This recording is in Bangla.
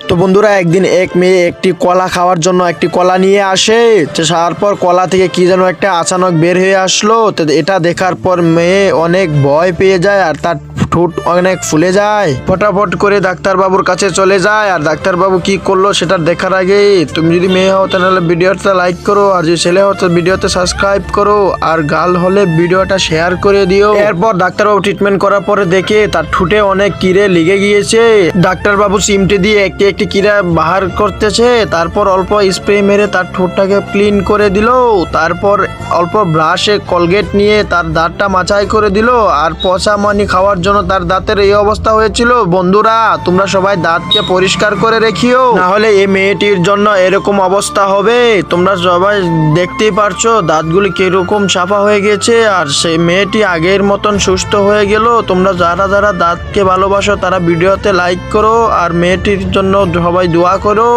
তো বন্ধুরা একদিন এক মেয়ে একটি কলা খাওয়ার জন্য একটি কলা নিয়ে আসে। তো তারপর কলা থেকে কি যেন একটা আচানক বের হয়ে আসলো। তো এটা দেখার পর মেয়ে অনেক ভয় পেয়ে যায় আর তার ঠোঁট অনেক ফুলে যায়। ফটাফট করে ডাক্তারবাবুর কাছে চলে যায়। আর ডাক্তারবাবু কি করলো সেটা দেখার আগে তুমি যদি মেয়ে হও তাহলে ভিডিওটা লাইক করো, আর যদি ছেলে হও তো ভিডিওতে সাবস্ক্রাইব করো, আর গার্ল হলে ভিডিওটা শেয়ার করে দিও। এরপর ডাক্তারবাবু ট্রিটমেন্ট করার পরে দেখে তার ঠোঁটে অনেক কিরে লেগে গিয়েছে। ডাক্তারবাবু চিমটে দিয়ে একটি একটি কিরা বাহার করতেছে। তারপর অল্প স্প্রে মেরে তার ঠোঁটটাকে ক্লিন করে দিল। তারপর অল্প ব্রাশে কলগেট নিয়ে তার দাঁতটা মাচাই করে দিল। আর পচা মানি খাওয়ার জন্য তার দাঁতের এই অবস্থা হয়েছিল। বন্ধুরা তোমরা সবাই দাঁতকে পরিষ্কার করে রেখিও, না হলে এই মেয়েটির জন্য এরকম অবস্থা হবে। তোমরা সবাই দেখতেই পারছো দাঁতগুলি কিরকম সাফা হয়ে গেছে, আর সেই মেয়েটি আগের মতন সুস্থ হয়ে গেল। তোমরা যারা যারা দাঁতকে ভালোবাসো তারা ভিডিওতে লাইক করো, আর মেয়েটির জন্য সবাই দোয়া করো।